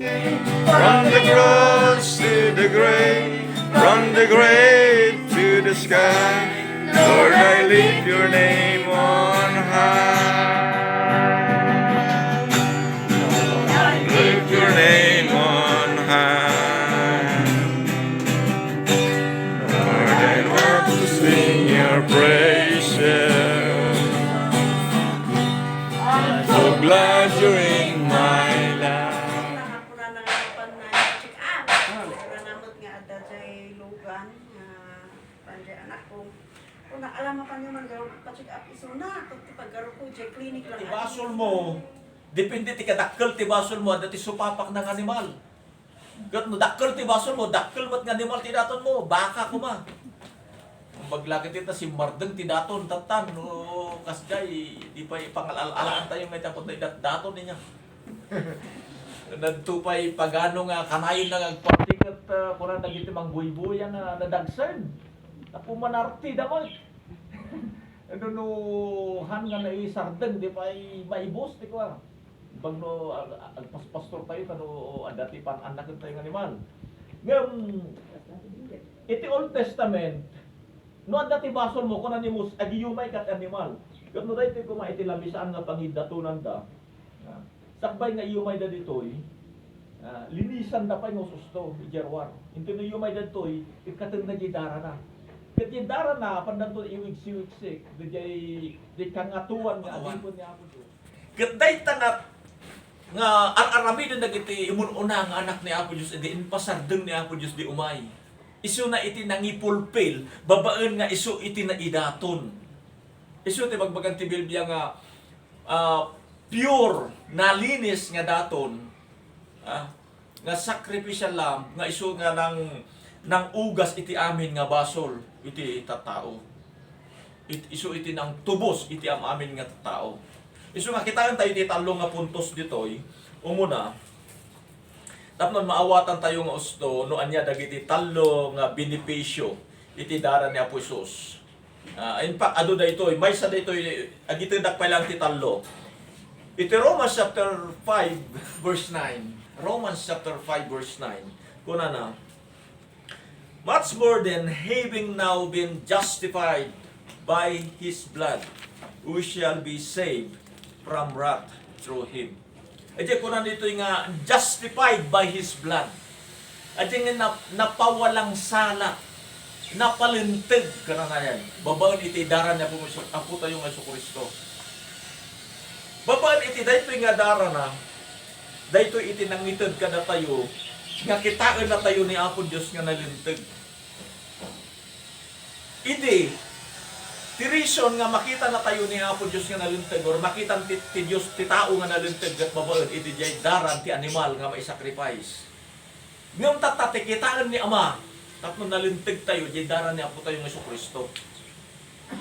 From the cross to the grave, from the grave to the sky, Lord, I lift your name on high. I lift your name on high. Lord, I want to sing your praises. I'm so glad you're in my life. Alam mo pa naman garo pa-check up isuna pag garo ko je clinic lang. Tibasol mo, depende ti kadakkel tibasol mo dati supapak ng animal. Gat mo dakkel tibasol mo, dakkel mat ng animal tidaton mo, baka kuma. Maglagit ita si Mardeng tidaton tatan no kasjay di pa ipangal-alaan tayo nga tapos na daton niya. Nagtupay pagano nga kanayon na agpartikat kuna nagiti mangbuy-buy nga nadagsen. Tapo manarti damot. Ano no han nga naisardeng di pa maibos di ko. Bang no agpaspastor tayo kano adati pan anak tayo ng animal. Ngem iti Old Testament no adati basol mo kuno nimus agiyumay kat animal. Ngem no daytoy kuma iti lamisaan nga pangidatunan da. Sakbay nga iyumay da ditoy. Linisan da pa no susto ijerwar. Into no iyumay da ditoy ikateng na gidara na. Kaya dara na, pandan to iwig-siwig-sik, di kangatuan nga, adipon niya ako doon. Katay tanat, nga arami na nagiti, imununa nga anak ni Apo Diyos, di inpasardeng ni Apo Diyos di umay. Isu na iti nangipulpil, babaan nga isu iti na idaton. Isu ti magbagang ti Biblia nga, pure, nalinis nga daton, nga sacrificial lamb, nga isu nga nang ugas iti amin nga basol, iti tatao. Isu iti nang tubos iti amin nga tatao. Isu nga kitaan tayo iti talong nga puntos ditoy. Umuna, tapnon maawatan tayo nga usto no anya dagiti talo nga benepisyo iti dara ni Apo Hesus. In fact, adu daytoy, may sa daytoy agito dakpay lang ti talo. Iti Romans chapter 5 verse 9. Romans chapter 5 verse 9. Kuna na, much more than having now been justified by His blood, we shall be saved from wrath through Him. Adya ko na dito nga, justified by His blood. Adya nga napawalang sala, napalintig ka na yan. Babaan iti daran niya po tayo nga sa Kristo. Babaan iti dahito nga daran na, dahito iti nangitid ka na tayo, nga kitaan na tayo ni Apo Diyos nga nalintig. Iti, ti reason nga makita na tayo ni Apo Diyos nga nalintig or makita ti Diyos, ti tao nga nalintig at babaen, iti jay daran ti animal nga mai-sacrifice. Ngayon tatati, kitaan ni Ama, tapos nalintig tayo, jay daran ni Apo tayo ng Kristo.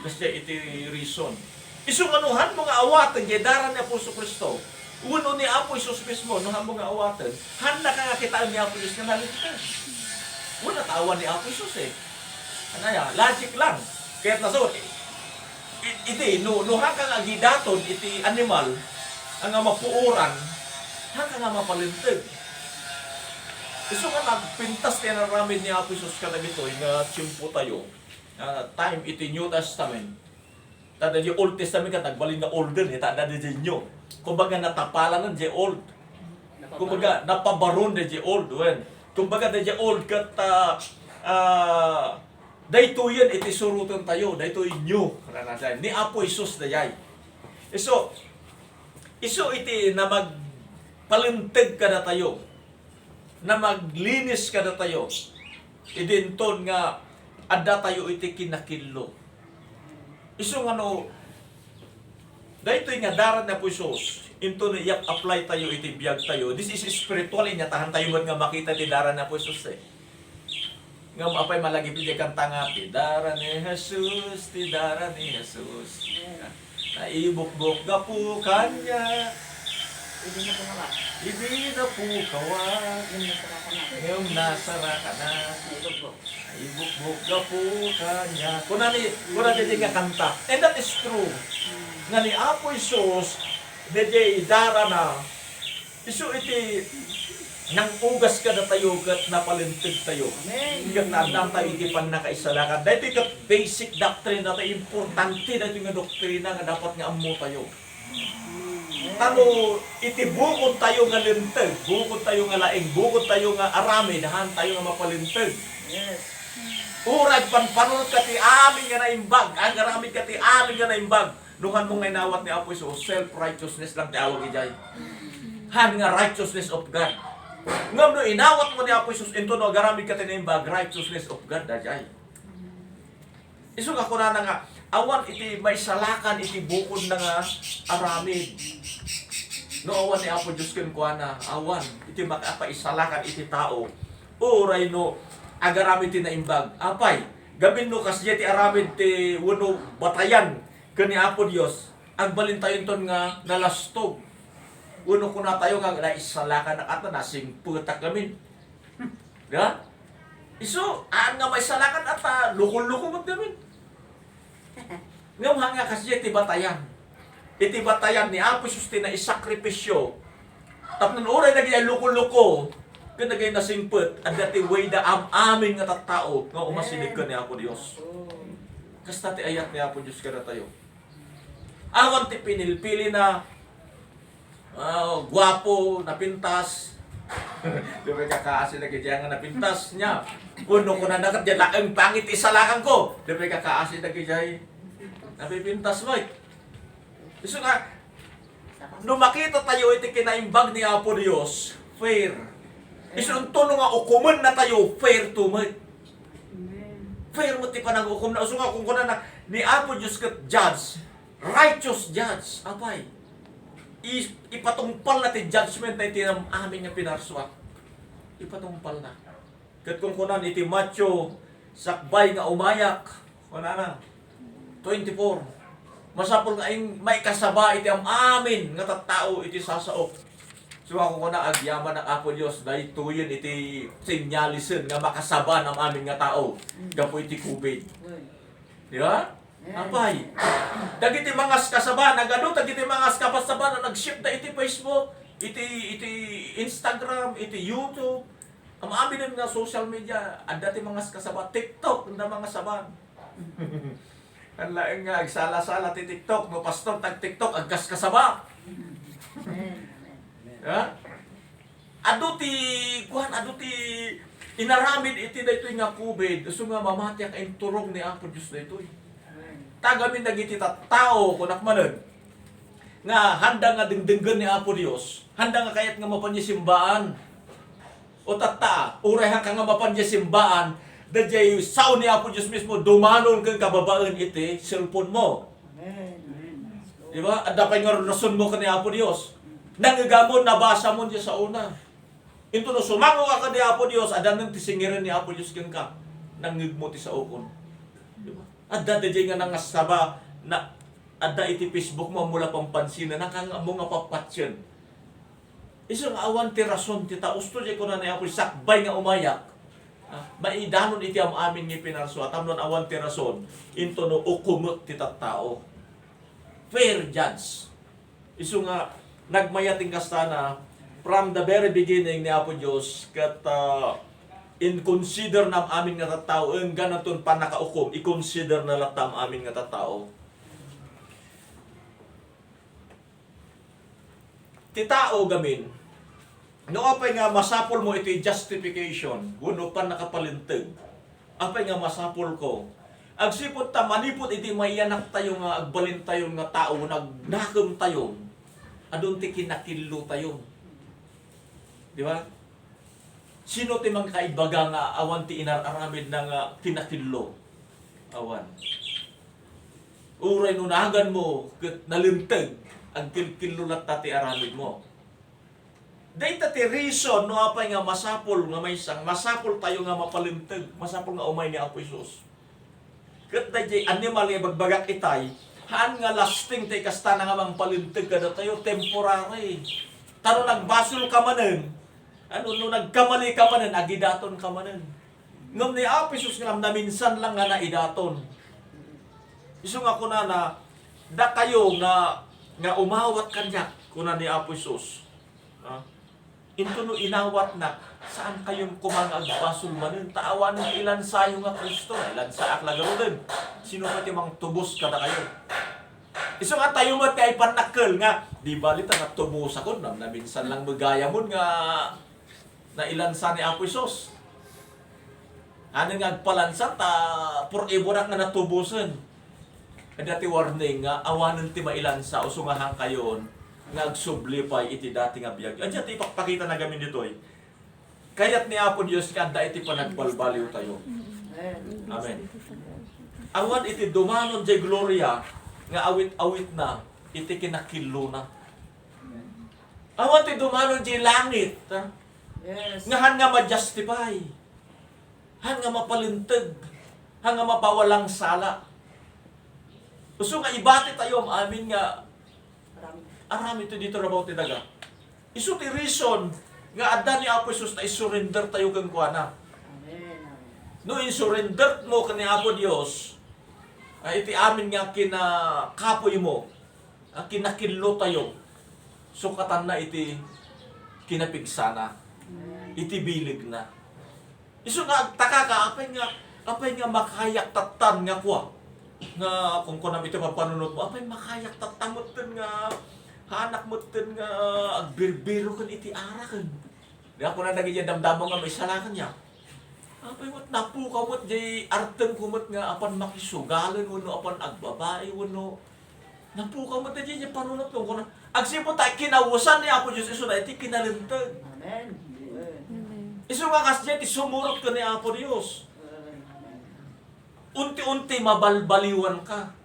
Kasi iti reason. Isunganuhan mo nga awatan, jay daran ni Apo Kristo. Uno ni Apo Isus mismo, no hambong nga awatan, handa ka nga kitaan ni Apo Diyos nga nalintig. Una tawan ni Apo Isus eh. Ano ya, logic lang. Kaya naso, iti, no haka nga gidaton, iti animal, ang mapuuran, haka nga mapalintig. Iso nga nagpintas tayo na ramin ni Apo Isus kada dito, nga tiyempo tayo, time iti New Testament. Tada di Old Testament ka, nagbalin na older, tada di New. Kumbaga natapalan ng old. Kumbaga napabaron di old. Kumbaga di old kat dayto yan iti surutan tayo, dayto new. Ni Apo Hesus dayay. Iso iti na magpalintig ka na tayo. Na maglinis ka na tayo. Idinton nga adda tayo iti kinakillo. Iso nga no, dahito nga daran na po Isus, into na i-apply tayo, iti biyag tayo. This is spiritual niya, tahan tayo nga makita ti daran na po Isus eh. Nga apay malagi pili kang tanga, ti daran ni Jesus, ti daran ni Jesus. Naibukbok ga po kanya, hindi na po kawag, ngayong nasara ka na. Naibukbok ga po kanya. Kuna di nga kanta. And that is true. Nga ni Apo Hesus, DJ dara na, iso iti nang ugas ka na tayo kat napalintig tayo. Amen. Hinggang naandang tayo ikipan na kaisalakan. Dahil ito yung basic doctrine na tayo, importante na ito yung doktrina nga dapat nga amo tayo. Tano, itibukod tayo nga lintag, bukod tayo nga laing, bukod tayo nga arami, dahan tayo nga mapalintag. Yes. Urag panpanunod ka ti amin nga naimbag, ang aramid ka ti amin nga naimbag. Nuhan mong inawat ni Apo Isus, self-righteousness lang tiawag ijay. Han nga righteousness of God. Ngam no inawat mo ni Apo Isus, into no agaramid ka ti naimbag, righteousness of God dajay. Isu nga kuna na nga, awan iti may salakan, iti bukod na nga aramid. No awan ni Apo Diyos ken kuana, awan iti makapaisalakan iti tao. Uray no agaramid ti naimbag. Apay, gabin no kasya ti aramid ti wano batayan kani Apo Dios. Ang balintayon ton nga nalastog. Uno ko na tayo nga naisalakan na kata nasingputak gamin. Diba? Iso, aan nga may salakan at lukol-lukol mo gamin. Ngam hanga kasya ti batayan. Iti batayan ni Apo Isus ti na isakripisyo. Tapos oray naging lukol-luko. Kung naging nasingput, at dati way da amin nga tattao nga umasinig ka ni Apo Dios. Kasta ti ayat ni Apo Dios ka na tayo. Awan ti pinilpili na guwapo, napintas. Di ba kakaasi na kaya nga napintas niya. Puno ko na nakat dyan, ang pangit isalakan ko. Di ba kakaasi na kaya napipintas mo. Gusto nga, nung makita tayo iti kinaimbag ni Apo Dios, fair. Isun tono nga ukuman na tayo, fair to mo. Fair mo ti panang ukum na. Gusto nga kung kuna na ni Apo Dios kat judge, righteous judge, apay. Ipatungpal natin judgment na iti amin nga pinarswa. Ipatungpal na. Kat kung kunan iti macho, sakbay nga umayak, kuna na, 24. Masapol nga may kasaba iti amin nga tattao iti sasaok. So ako kuna agyaman ng Apo Dios dahil tuyon iti sinyalisen nga makasaba ng amin nga tao. Gapo iti COVID. Di ba? Apay. Dagiti mga kasaba nagano, dagiti mga kasaba na nag-ship na iti Facebook, iti Instagram, iti YouTube. Ang amin nga social media, ang dati mga kasaba TikTok na mga saban. Ang laing nga agsala-sala ti TikTok, no pastor tag TikTok agkas kasaba. Ha? Aduti inaramid iti daytoy nga COVID, so nga mamati ang turong ni Apo Dios daytoy. Tagamin nagiti tao kunak manen nga handa nga dingdinggen ni Apo Dios, handa nga kayat nga mapanya simbaan. O tata, urehan ka nga mapanya simbaan, dajay sao ni Apo Dios mismo dumanon kang kababaan iti cellphone mo. Di ba? At dapat nga rason mo ka ni Apo Dios. Nangagamon nabasa mo diya sa una. Ito no sumango ka ni Apo Dios, adan nang tisingiran ni Apo Dios kang ka. Nangig mo ti sa ukon. Di ba? Adda dajay nga nangasaba na adda iti Facebook mo mula pampansin na nakang mo nga papatsyon. Isang awan ti rason ti taos to jay ko na Apo sakbay nga umayak. Maidanon iti am amin nga pinarso at amnon awan ti rason into no ukumot ti tattao. Fair judge. Isu nga nagmayating kastana from the very beginning ni Apo Dios kat in-consider nam amin nga tattao, ang ganaton pa nakaukom, i-consider na latam amin nga tattao. Ti tao gamin, no apay nga masapol mo iti justification, kuno pa nakapalintag, apay nga masapol ko, agsipot ta manipot iti mayanak tayo nga agbalin tayo nga tao, nagnakam tayo, adun ti kinakillo tayo. Di ba? Sino ti mang kaibaga nga awan ti inararamid na nga kinakillo? Awan. Uray nunagan mo, nalintag, ang kilkilo na ti aramid mo. Dahil ti reason, no apay nga masapol, nga may isang, masapol tayo nga mapalintag, masapol nga umay ni Apo Isus. Kat dahil animal nga bagbagak itay, haan nga lasting tay kasta na nga mang palintag ka na tayo, temporary. Taro nagbasol ka manen, ano, nung nagkamali ka manen, agidaton ka manen. Ngam ni Apo Isus nga na minsan lang nga naidaton. Isu nga kuna na, da kayo nga umawat kanyak kuna ni Apo Isus. Into no inawat na, saan kayong kumangag basol manin? Taawan ng ilan sayo nga Kristo, ilan sa aklagaro din. Sino pati mang tubos ka na kayo? Iso nga tayo mat kay panakkel nga, di balita na tubos ako, na minsan lang magaya mo nga na ilan sa ni Apo Isos. Ano nga agpalansa, forever nga natubusan. Dati warning nga, awanan ti mailan sa usungahan kayon, nga agsublipay iti dati nga biyag. Andiyan ti ipakita na gamin dito eh. Kaya't ni Apo Diyos nga, da iti panagbalbaliw tayo. Amen. Awan iti dumanon jay gloria, nga awit-awit na, iti kinakilo na. Awan ti dumanon jay langit, ha? Yes. Nga han nga ma-justify, han nga mapalintag, han nga mapawalang sala. Gusto nga ibati tayo ang amin nga, arami ito dito rabaw ti daga. Isu ti reason, nga adda ni Apo Jesus na isurrender tayo kang kuana. No, isurrender mo kani Apo Dios, ay iti amin nga kinakapoy mo, kinakilo tayo, sukatan na iti kinapigsana, iti bilig na. Isu nga agtaka ka, apay nga makayak tatan nga kwa, nga kung kunam ito mapanunod mo, apay makayak tatamot nga, hanak mo nga, agbirbiro kan iti arakan. Di ako na naging damdamo nga may salakan niya. Apay mo, napukaw mo, di arteng kumot nga, apan makisugalan mo, apan agbabae mo, napukaw mo, di panunod mo, kung agsipo tayo, kinawusan ni Apo Diyos, iso na iti kinalintag. Amen. Iso nga kasi iti sumurot ka ni Apo Diyos. Unti-unti mabalbaliwan ka.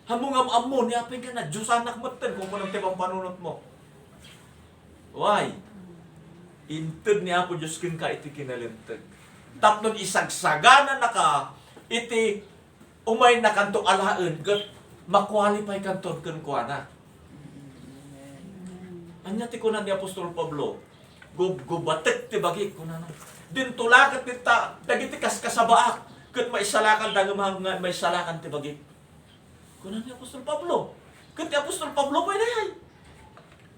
Hamungam-amo, ni apay ka na, Diyos anak mo ten, kung manang tibang panunod mo. Why? Inted ni Apo Diyos kin ka iti kinalintag. Tapnon isagsagana na ka, iti umay na kanto alaen, kat makwalipay kanton kan kuha na. Anya ti kunan ni Apostol Pablo, gubatek ti bagi kunan na. Din tulakat ti dagiti kaskasabaak, kat maisalakan dagamang nga maisalakan ti bagi. Kunan ni Apostol Pablo. Kat ti Apostol Pablo pa inayay.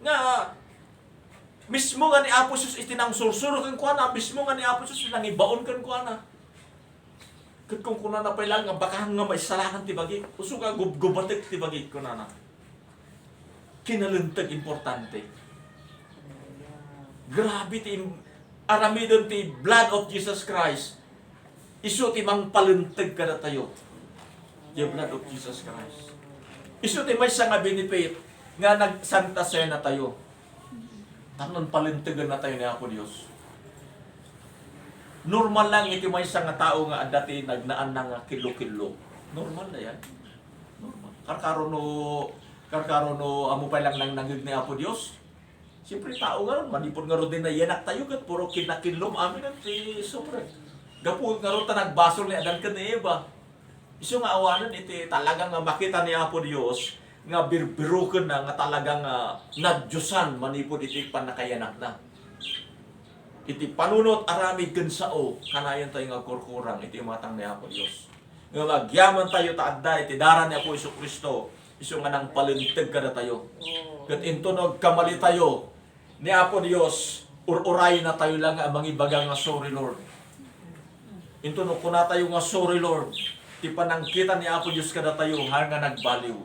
Nga, mismo nga ni Apo Jesus itinang sursuro kan kuha na, mismo nga ni Apo Jesus itinang ibaon kan kuha na. Kat kung kunan na pa ilang, nga baka nga maisalakan ti bagi, uso ka gubatek ti bagi kunan na. Kinalintag importante. Grabe ti aramidon ti blood of Jesus Christ. Isu ti mang palintag kada tayo. The blood of Jesus Christ. Isu ti may nga benefit nga nagsanta Cena tayo. Tanon palintagan na tayo ni Apo Dios. Normal lang iti may nga tao nga dati nagnaan na nga kilo-kilo. Normal na yan. Normal. Karkarono amo pa lang nang nangig ni Apo Dios. Siyempre tao nga ron, manipod nga ron din na yanak tayo kat puro kinakilom amin ang si sobre. Gapod nga ron ta nagbasol ni Adan kan ni Eva. Isu nga awanan iti talagang makita ni Apo Dios nga birbiruken na nga talagang nadyosan manipod iti panakayanak na. Iti panunot aramid ken sao kanayon tayo nga kurkurang iti matang ni Apo Dios. Nga magyaman tayo taadda iti daran ni Apo Jesucristo. Isu nga nang palintag kada tayo. Ket intunog kamali tayo ni Apo Dios, uray na tayo lang nga mangibaga nga sorry Lord. Intunog ko na tayo nga sorry Lord. Ti panangkita ni Apo Dios kada tayo nga nagbaliw.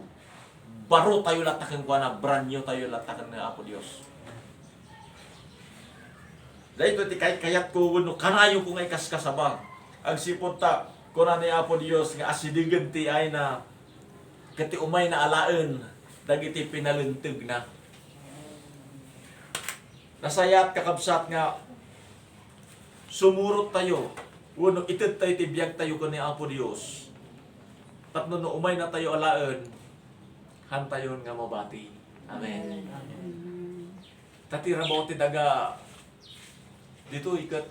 Baro tayo latakan ko na, brand new tayo latakan ni Apo Dios. Dahil ito ti kayat ko no kanayo ko ngay kaskasabang. Ang sipot ta ko na ni Apo Dios nga asidigan ti ay na kati umay na alaen dagiti pinalintag na. Nasayat kakabsat nga sumurot tayo. Uno ited tayo ti biyag tayo ko ni Apo Dios. Tapno no umay na tayo alaen hantayon nga mabati. Amen. Tatira mo ti daga dito ikat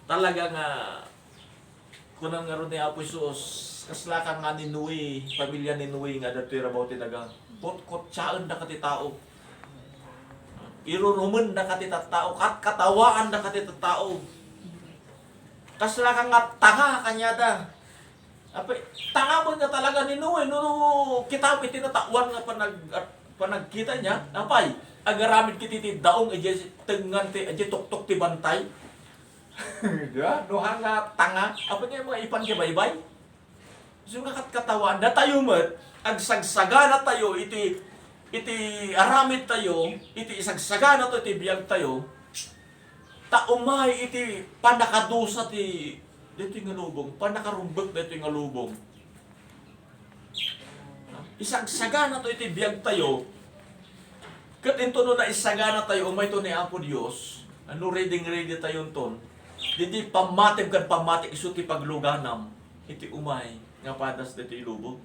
talaga nga kunang nga ron ni Apo Jesus kaslakan nga ni Nui, pamilya ni Nui nga datira mo ti daga kot tsaan na kati tao. Irurumen na kati tao, katawaan na kati tao. Kaslakan nga tanga kanyada. Apay, tanga mo nga talaga ni Noe, no kita may tinatakwan nga panagkita niya. Apay, agaramid kiti ti daong aja tengan ti aja tok-tok ti bantay. Ya, doha nga tanga. Apa nga mga ipan kay baybay? So nga katawan da tayo met agsagsagana tayo iti aramid tayo, iti isagsagana to iti biyag tayo. Ta umay iti panakadusa ti dito nga lubong, panakarumbek dito nga lubong. Isagsagana to iti biyag tayo. Kat into no na isagana tayo, umay to ni Apo Dios. Ano ready tayo ton. Didi pamatib kan pamatik isu ti pagluganam. Iti umay nga padas dito ilubong.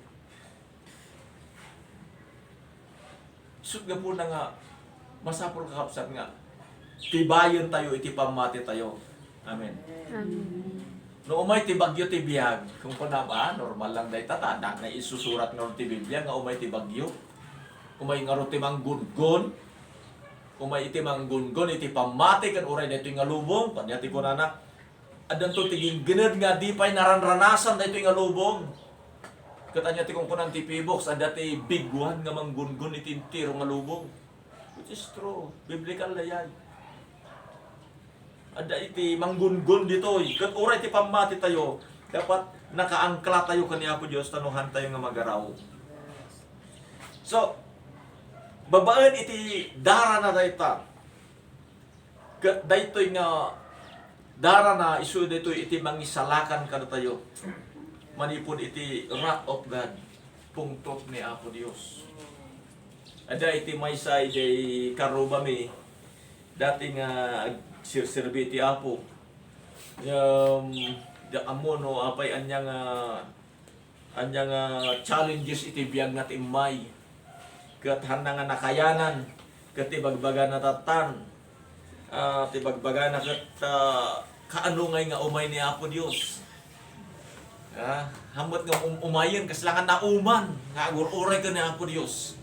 Isut nga po na nga masapol kakapsat nga tibayon tayo iti pamati tayo. Amen. No umay ti bagyo ti biyag, kung kunama normal lang day tatadak na isusurat nga ti Biblia nga umay ti bagyo. Umay nga ti manggungon. Umay iti manggungon iti pamati kan uray daytoy nga lubong, panyati ko na adan to tiging gened nga di pay naranranasan daytoy nga lubong. Katanya ti kung kunan ti Pibox ada ti biguan nga manggungon iti tiro nga lubong. Which is true, biblical na yan. Ada iti manggungon ditoy. Kat uray ti pamati tayo, dapat nakaangkla tayo kaniya po Diyos, tanuhan tayo nga magaraw. So, babaan iti dara na dayta. Kat daytoy nga dara na isu daytoy iti mangisalakan kada tayo. Manipod iti wrath of God, pungtot ni Apo Dios. Ada iti maysay jay karubami, dati nga sirserbi ti Apo. Amon no apay anyang challenges iti biyag na timay. Kat handa nga nakayanan, kat ibagbaga na tatan, tibagbaga na kat kaanungay nga umay ni Apo Dios. Hamot nga umayin, kaslangan na uman, nga agur-uray ka ni Apo Dios.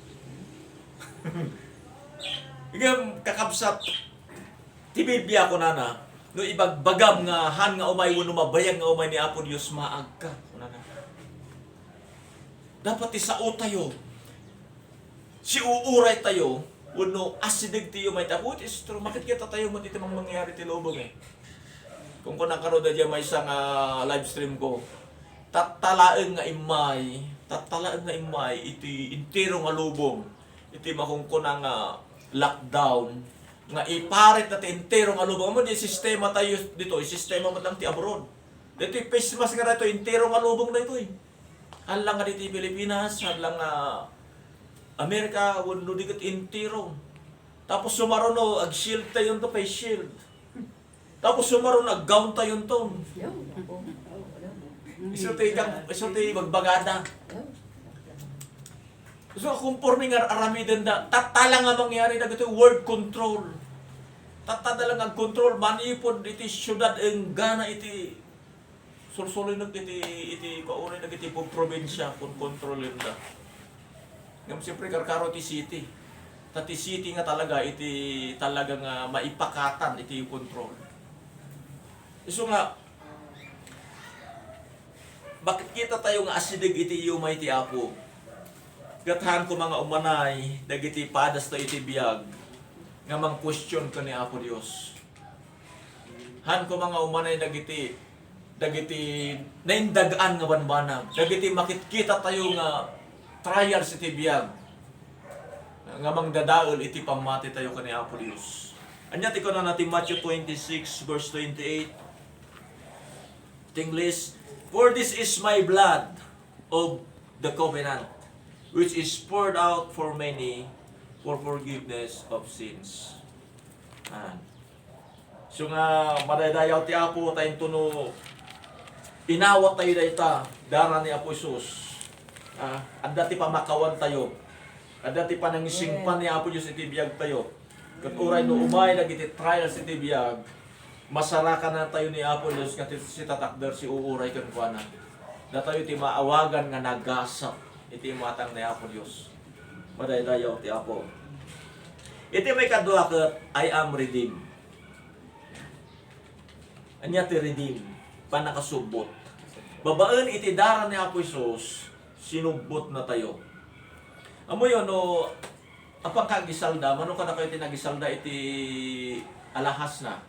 Igam kakabsat, tibibya ko na no ibagbagam nga han nga umay mo mabayang nga umay ni Apo Dios maag ka. Dapat isao tayo, si uuray tayo, uno asidig tayo may tapot, istro, makit kita tayo mo dito mang mangyari ti lubong eh. Kung kunakaro da dyan may isang live stream ko, tatalaeng nga imay, iti intiro nga lubong, iti makungkunang lockdown, nga iparit na ti intiro nga lubong. Amo di sistema tayo dito, sistema mo lang ti abroad. Dito face mask nga dito, intiro nga lubong na ito eh. Halang nga dito Pilipinas, halang Amerika, wano digat intiro. Tapos sumaron no, ag-shield tayo to, face shield. Tapos sumaron, ag-gown tayo to. Iso tayo magbagada. So, conforming aramidan da, tatala nga mangyari na ito, word control. Tatala lang ang control, manipod iti syudad ang gana iti sulsuloy nag iti kaunay nag iti probinsya kung kontrolin da. Ngam siyempre karkaro ti city. Tati city nga talaga iti talagang maipakatan iti control. Iso nga bakit kita tayo nga asidig iti umay ti Apo? Gathan ko mga umanay, dagiti padas tayo iti biyag, nga mang question ko ni Apo Dios. Han ko mga umanay dagiti naindagaan nga banbanag, dagiti makitkita tayo nga trials iti biyag, nga mang dadaol iti pamati tayo ka ni Apo Dios. Anya ti ko na natin Matthew 26 verse 28. English, for this is my blood of the covenant, which is poured out for many for forgiveness of sins. So nga, madadayaw ti Apo, tayong tuno, inawat tayo dayta, dara ni Apo Isus. At dati pa makawan tayo, at dati pa nangisingpan ni Apo Diyos iti biyag tayo. Kat uray no umay, nagiti trials iti biyag, masarakan na tayo ni Apo Diyos nga si tatakder si uuray kan kuana. Na tayo ti maawagan nga nagasap iti matang ni Apo Diyos. Madaydayaw ti Apo. Iti may kadua ket I am redeemed. Anya ti redeem, panakasubot. Babaan iti dara ni Apo Isus, sinubot na tayo. Amo yun no, apang kagisalda, mano ka na kayo tinagisalda iti alahas na.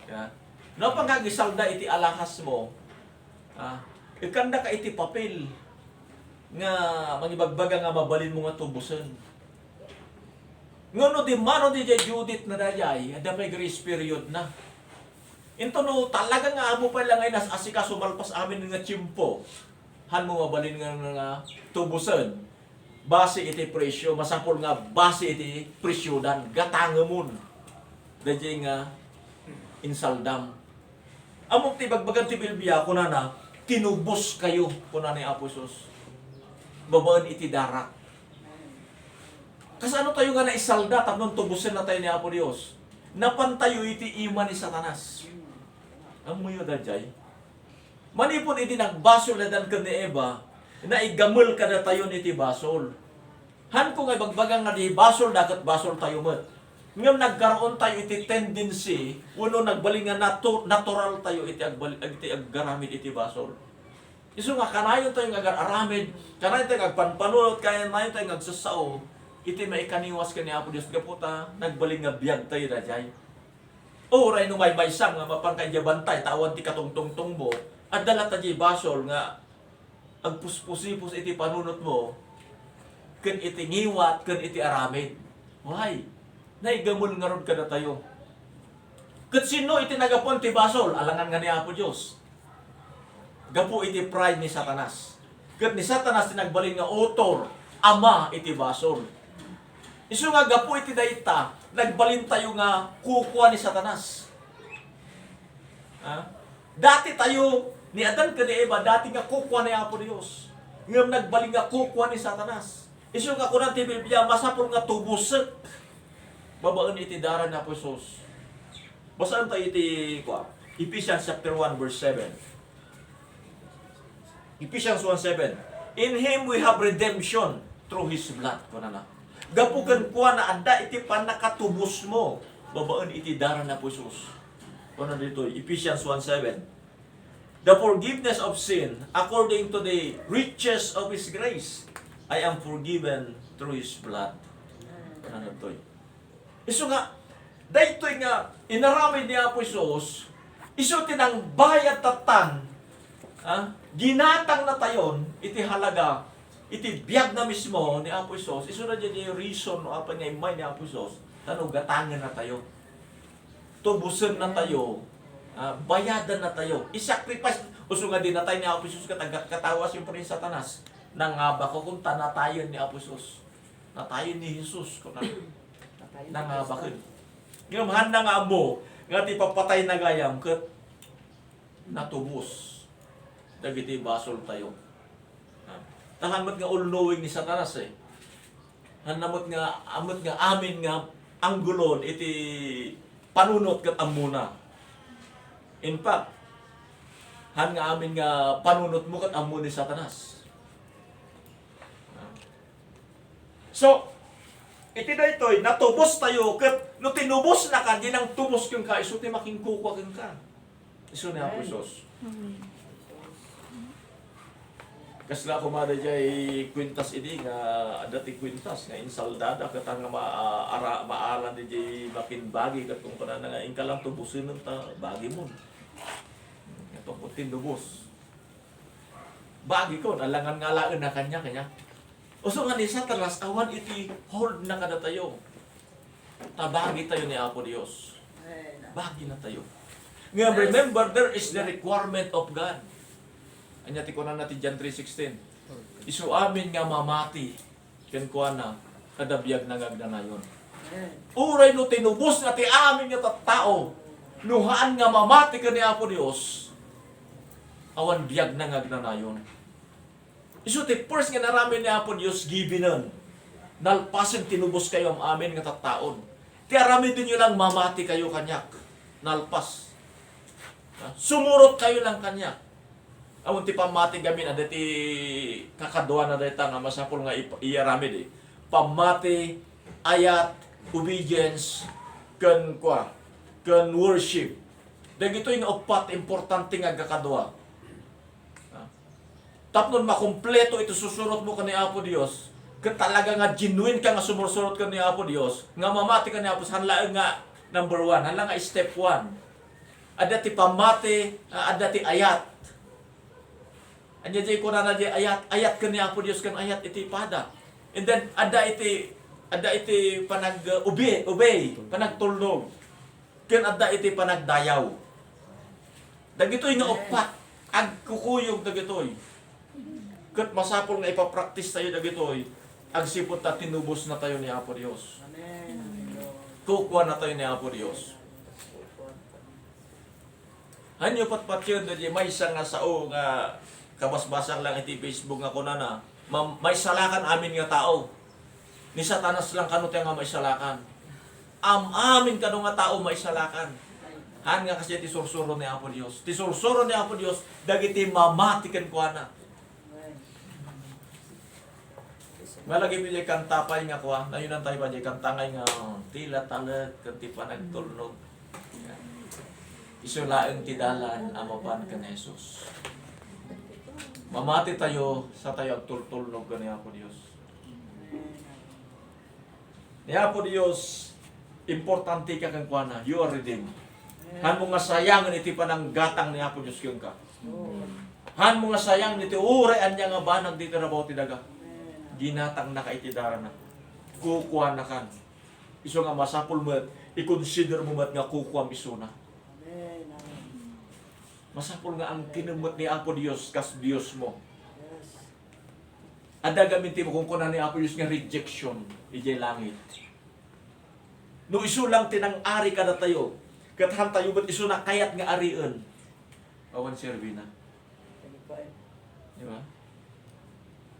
Ya. No pang kagisalda iti alahas mo, ikanda ka iti papel nga mangibagbaga nga mabalin mo nga tubusan. Ngono di mano di Judith na dayay, ada may grace period na. Ito no, talaga nga amo pa lang ay nasasika sumalpas amin nga tiyempo. Han mo mabalin nga tubusan. Base iti presyo, masapol nga base iti presyodan, gatangamon. Dayay nga insaldam. Among ti bagbagan ti Bilbia kuna na tinubos kayo kuna ni Apo Sus. Babaan iti darak. Kasi ano tayo nga na isalda tapnon tubusin na tayo ni Apo Dios. Napantayo iti ima ni Satanas. Ang muyo da jay. Manipon iti nagbasol na dan ka ni Eva, na igamul ka na tayo iti basol. Han ko nga bagbagang nga di basol, dagat basol tayo mat. Ngam nagkaroon tayo iti tendency, uno nagbaling nga natural tayo iti aggaramid iti basol. Isu nga kanayon tayo nga aramid, kanayon tayo agpanpanulot, kaya nayon tayo agsasao, iti maikaniwas ka ni Apo Diyos kaputa, nagbaling nga biyag tayo na jay. O, ray no may maysam nga mapangkadyabantay, tawan ti katungtungtong mo, at dala tayo basol nga, agpuspusipus iti panunot mo, ken iti ngiwat, ken iti aramid. Why? Naigamul nga ron ka na tayo. Kat sino iti nagapon ti basol, alangan nga ni Apo Diyos. Gapu iti pride ni Satanas. Kat ni Satanas tinagbalin nga author, ama iti basol. Isu nga gapu iti dayta, nagbalin tayo nga kukuha ni Satanas. Dati tayo, ni Adan ka ni Eva, dati nga kukuha ni Apo Diyos. Ngam nagbalin nga kukuha ni Satanas. Isu nga kunan ti Biblia, masapol nga tubusek. Babaan iti daran na po Sus. Basaan tayo iti Ephesians chapter 1 verse 7. Ephesians 1:7. In Him we have redemption through His blood. Kuna na. Gapukan kuha na anda iti panakatubos mo. Babaan iti daran na po Sus. Kuna dito, Ephesians 1:7. The forgiveness of sin according to the riches of His grace. I am forgiven through His blood. Kuna dito. Isu nga, daytoy nga, inaramid ni Apo Isus, isu tinang bayad tatan, ginatang na tayon, iti halaga, iti biyag na mismo ni Apo Isus, isu na dyan yung reason, apa nga imay ni Apo Isus, tanong gatangan na tayo, tubusan na tayo, bayadan na tayo, isacrifice, uso nga din na tayo ni Apo Isus, katawas yung rin Satanas, nangaba ko kung tanatayon ni Apo Isus, natayon ni Jesus, kung nangabakid. Ngayon, handa nga mo, nga ti papatay na gayam, kat natubos. Dagiti basol tayo. Tahamot nga all-knowing ni Satanas eh. Hanamot nga, amot nga amin nga, anggulon, iti panunot kat amuna. In fact, han nga amin nga panunot mo kat amun ni Satanas. So, iti na ito'y natubos tayo, kat no tinubos na ka, di nang tubos kyung ka, iso ti making kukwa kyung ka. Iso ni Apo Isus. Kasla kumada jay kwintas idi nga dati kwintas nga insaldada kat nga maalan di jay makin bagi kat kung kana nga ingka lang tubusin ta bagi mo. Ito po tinubos. Bagi ko, alangan nga lain na kanya. Uso nga ni Satanas, awan iti hold na kada tayo. Tabagi tayo ni Apo Dios. Bagi na tayo. Nga remember, there is the requirement of God. Anya ti kunan natin John 3:16. Isu amin nga mamati. Ken kuana kada biag nagagdanayon. Uray no tinubos na ti amin nga tattao. Nuhaan nga mamati ken ni Apo Dios. Awan biag nagagdanayon. Isu ti first nga naramin ni Apo Dios gibinan. Nalpasen tinubos kayo am amin nga tattaon. Ti arami din nyo lang mamati kayo kanyak. Nalpas. Sumurot kayo lang kanyak. Awan ti pamati gamin ada ti kakadwa na dayta nga masapol nga iaramid eh. Pamati, ayat, obedience, ken worship. Dagito yung upat importante nga kakadwa. Tapnon makumpleto ito susunod mo kani Apo Dios, Ket talaga nga genuine ka nga sumusunod ka ni Apo Dios, nga mamati ka ni Apo hanlaan nga number 1, hanlaan nga step 1. Ada ti pamati, ada ti ayat. Anya jay ko na di ayat ka ni Apo Dios kan ayat iti pada. And then ada iti panag obey, panagtulnog. Ken ada iti panagdayaw. Dagitoy nga upat agkukuyog dagitoy. Ket masapol nga ipapractice tayo dagitoy. Agsipot ta tinubos na tayo ni Apo Dios. Amen. Kukuha na tayo ni Apo Dios. Hanyo patpat yun, may isang nga sao nga kabasbasang lang iti Facebook nga kuna na, may salakan amin nga tao. Ni Satanas lang kano tayo nga may salakan. Amin kano nga tao may salakan. Han nga kasi ti sursuro ni Apo Dios. Ti sursuro ni Apo Dios, dagiti mamatikan kuha na. Malagi bilay kantapay nga kuha, na yun ang tayo ba dyan, kantangay nga, tila talag, kanti pa nagtulnog. Isulaang tidalan, amapan ka ni Jesus. Mamati tayo sa tayo agtultulnog ka ni Apo Dios. Ni Apo Dios, importante ka kang kuha na, you are redeemed. Han mo nga sayangan iti panang gatang ni Apo Dios yung ka. Han mo nga sayang iti urayan niya nga banag dito na bawat daga. Ginatang na kaitidara na. Kukuha na kan. Iso nga masapul mo, i-consider mo mat nga kukuha miso na. Masapul nga ang kinumot ni Apo Dios kas Dios mo. Ada gaminti mo kung kunan ni Apo Dios nga rejection, ijay langit. No iso lang tinang-ari ka na tayo. Kathan tayo ba't iso na kayat nga arian. Awan serbi na. Di ba?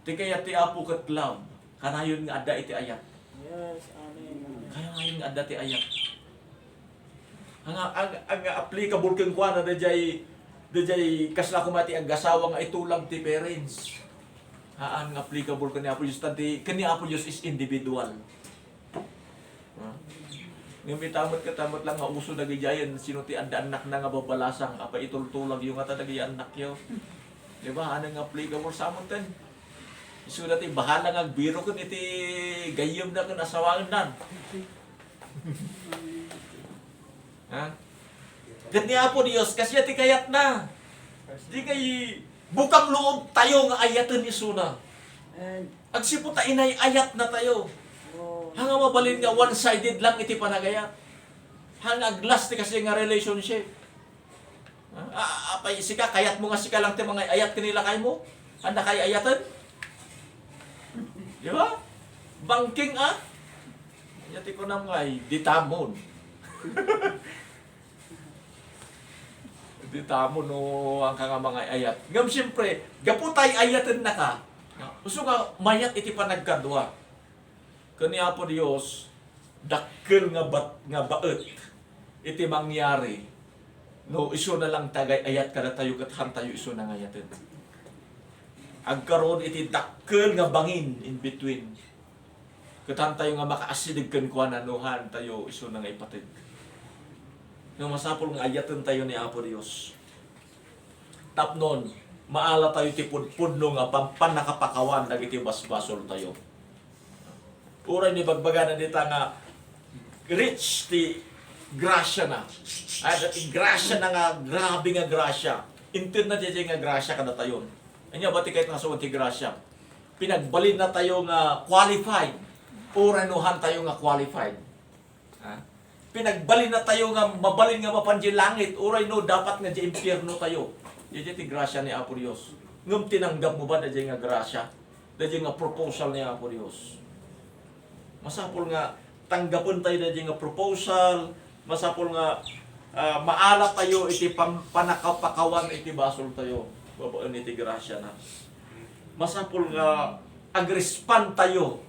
Ti kaya ti Apo ket love, kanayon nga adda iti ayat. Yes, amen. Kanayon nga adda ti ayat. Ang applicable kang kuan na dajay kasla kumati ang gasawa nga itulang ti parents. Haan nga applicable kani Apo Dios tanti kani Apo Dios is individual. Ngem tamot lang nga uso dagijayan sino ti adda anak na nga babalasang apa itultulag yung ata dagi anak yo. Di ba anang applicable sa amon ten? Isu dati bahala nga biro kun iti gayem na kun asawangan nan. Ha? Gani Apo Dios kasi ti kayat na. Di kay bukang loob tayo nga ayatan isuna. Agsipot ta inay ayat na tayo. Hanga mabalin nga one-sided lang iti panagayat. Hanga glass ti kasi nga relationship. Apay sika kayat mo nga sika lang ti mga ayat kanila kay mo. Handa kay ayatan? Di ba? Bangking Yati ko nang ngay, ditamon. Ditamon no ang kanga mga ayat. Ngam siyempre, gaputay ayatan na ka. Uso nga mayat iti panagkadwa. Kani Apo Dios, dakkel nga baet iti mangyari. No iso na lang tagay ayat kada tayo ket tayo iso na ngayaten. Agkaroon iti dakkel nga bangin in between. Ketan tayo nga makaasidig ken kuana nuhan tayo iso na nga ipatid. No masapol nga ayaten tayo ni Apo Dios. Tapnon, maala tayo ti pudpudno nga panakapakawan dagiti basbasol tayo. Uray ni bagbagan dita nga rich ti grasya na. Ay grasya na nga grabe nga grasya. Intin na diya nga grasya kada tayon. Anya bati kahit nga suwan ti grasya. Pinagbalin na tayo nga qualified. Uray nuhan tayo nga qualified. Ha? Pinagbalin na tayo nga mabalin nga mapanji langit. Uray no dapat nga di impyerno tayo. Diya ti grasya ni Apo Dios. Ngum tinanggap mo ba diya nga grasya? Diya nga proposal ni Apo Dios. Masapol nga tanggapon tayo na nga proposal, masapol nga maala tayo iti panakapakawan iti basol tayo. Babaan iti grasya na. Masapol nga agrespond tayo.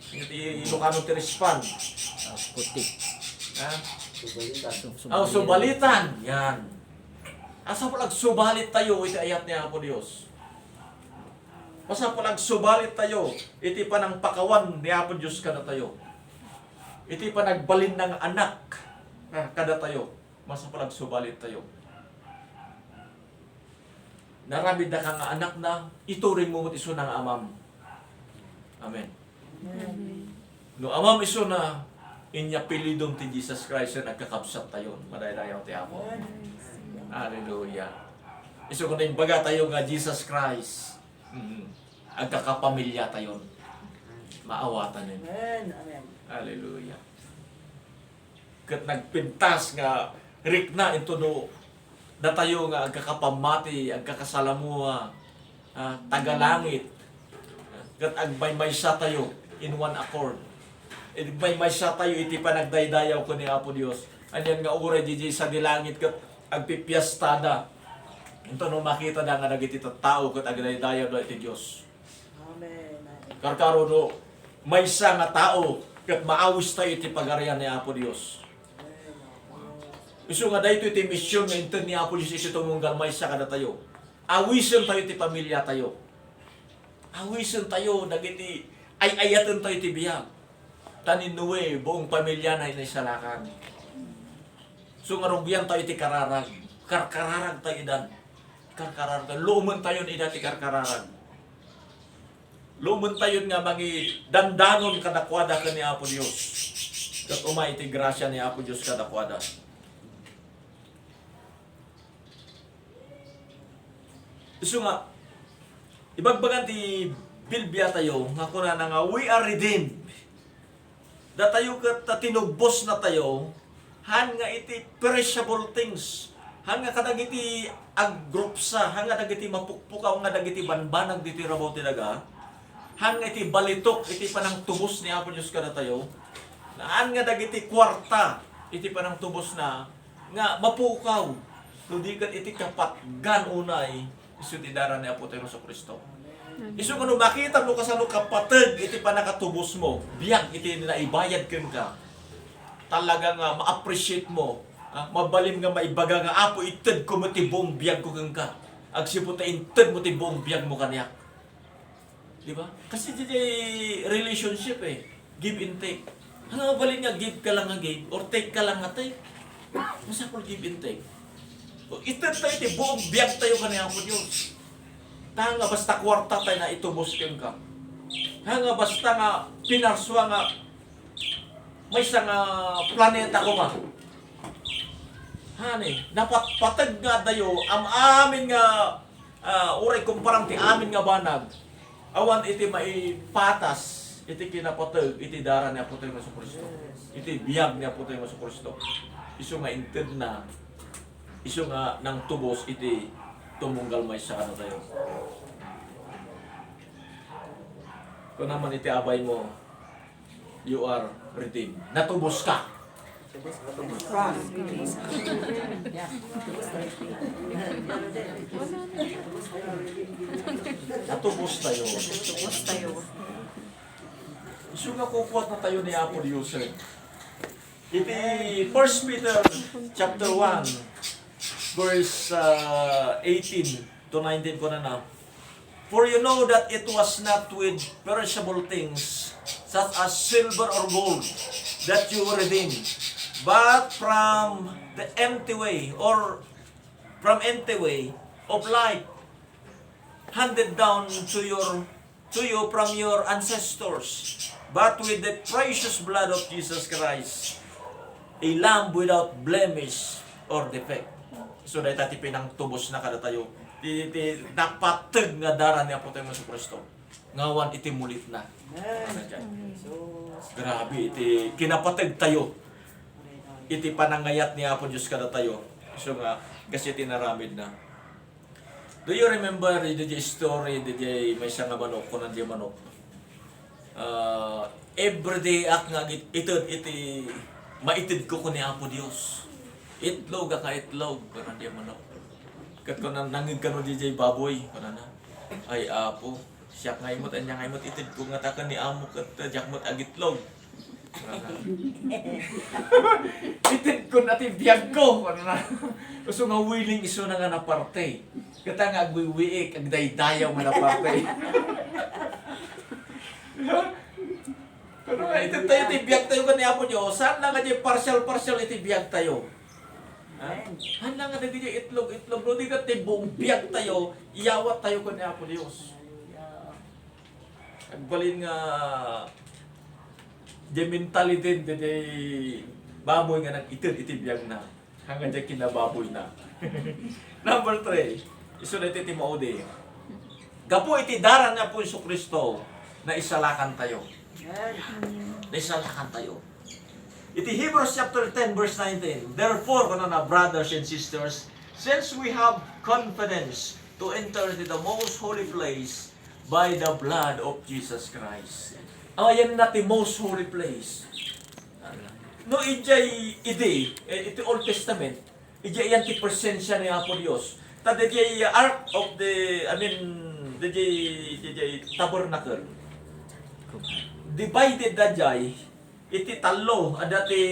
Iti Ilocano ti respond. Puti. Ha? Subalitan. Yan. Asapol agsubalit tayo iti ayat ni Apo Dios. Basta po nagsubalit tayo, iti pa ng pakawan ni Apo Diyos kada tayo. Iti pa nagbalin ng anak kada tayo. Basta po nagsubalit tayo. Naramid na ka nga anak na, ituring mo iso ng amam. Amen. No amam iso na inya pilidom ti Jesus Christ na nagkakabsat tayo. Madaydayaw ti Apo. Hallelujah. Iso ko na yung baga tayo nga Jesus Christ. Agkakapamilya tayo. Maawatan nila. Amen. Amen. Hallelujah. Kat nagpintas nga rikna ito no na tayo nga agkakapamati, agkakasalamuha, tagalangit. Kat agbaymaysa tayo in one accord. Agbaymaysa tayo iti panagdaydayaw ko ni Apo Dios. Anyan nga uray di sa dilangit kat agpipiastada. Ito no makita na nga nagiti tao kat agdaydayaw do iti Dios. Amen. Amen. Karkaro no maysa nga tao kat maawis tayo iti pagarian ni Apo Dios. Isu nga dayto iti misyon nga inted ni Apo Dios iti tumunggal maysa kada tayo. Awisen tayo iti pamilya tayo. Awisen tayo dagiti ay-ayaten tayo iti biyag. Taninuwe buong pamilya na inaisalakan. So nga rugyan tayo iti kararag. Karkararag tayo idan. Karkararag. Lumen tayo ni iti karkararag. Lumen tayo nga mangi dandanon kadakwada ka ni Apo Dios. Kat umay iti grasya ni Apo Dios kadakwada. So nga, ibagbagan ti Bilbia tayo, nga kuna na nga, we are redeemed. Da tayo kat tinubos na tayo, han nga iti perishable things. Han nga kadag iti aggrupsa, han nga dagiti mapukpukaw nga dagiti banbanag diti rabaw ti daga. Han nga iti balitok, iti panang tubos ni Apo Dios kada tayo. Han nga dagiti kwarta, iti panang tubos na, nga mapukaw. Ludikat iti kapatgan unay, isu ti dara ni Apo tayo sa Kristo. Isu kung makita mo kasano kapatid, iti pa nakatubos mo, biyag iti naibayad ken ka. Talaga nga ma-appreciate mo, mabalim nga maibaga nga Apo ited ko mo ti buong biyag ko ken ka. Agsiputa inted mo ti buong biyag mo kaniya. Di ba? Kasi di relationship give and take. Ano mabalin nga give ka lang nga give or take ka lang nga take? Masapol give and take. Ited tayo ti buong biyag tayo kaniya mo Diyos. Hanga basta kwarta tayo na itubos ken ka. Hanga basta nga pinarswa nga may isang planeta ko ba? Hani, dapat patag nga tayo am amin nga uray kumparang ti amin nga banag. Awan iti maipatas iti kinapatag iti dara ni Apo tayo nga sa Kristo. Iti biyag ni Apo tayo nga sa Kristo. Isu nga inted na isu nga nang tubos iti tumunggal may sa kana tayo. Kung naman iti abay mo, you are redeemed. Natubos ka. Natubos tayo. Isu nga kukuhat na tayo ni Apo Dios. Iti 1 Peter chapter 1 verse 18 to 19 ko na. For you know that it was not with perishable things, such as silver or gold, that you were redeemed, but from the empty way, or from empty way of life, handed down to you from your ancestors, but with the precious blood of Jesus Christ, a lamb without blemish or defect. So dahil tati pinang tubos na kada tayo, napatag nga dara ni Apo tayo sa Kristo. Ngawan iti mulit na. Grabe, iti kinapatag tayo. Iti panangayat ni Apo Diyos kada tayo. So nga, kasi tinaramid na. Do you remember the story, may isang manok, kunan di manok? Everyday ak nga iti maitid ko ni Apo Diyos. Itlog ka itlog, kunan di manok. Kat ko nang nangig ka no DJ baboy, kunan na. Ay Apo, siyak nga imot, anya nga imot itid ko nga takan ni Amo kat jakmot agitlog. Itid ko natin biyag ko, kunan na. Gusto nga willing iso na nga na parte. Kata nga agwiwiik, agdaydayaw nga na parte. Pero nga itid tayo, itibiyag tayo ka ni Apo Diyos. Saan lang nga dyan partial itibiyag tayo? Han lang nga na dyan itlog. No di ka buong biyag tayo, iyawat tayo ka ni Apo Diyos. Agbalin nga di mentality di baboy nga nag-itir-itibiyag na. Hanggang di kinababoy na. Number 3, isunod iti Timothy. Gapo iti daran nga po Isu Kristo na isalakan tayo. Na isalakan tayo. Iti Hebrews chapter 10 verse 19. Therefore, brothers and sisters, since we have confidence to enter into the most holy place by the blood of Jesus Christ. Ayan natin most holy place. No, iti Old Testament, yan ti presensya ni Apo Dios. Tad ark of the, tabernacle. Divided da jay, iti talo, adati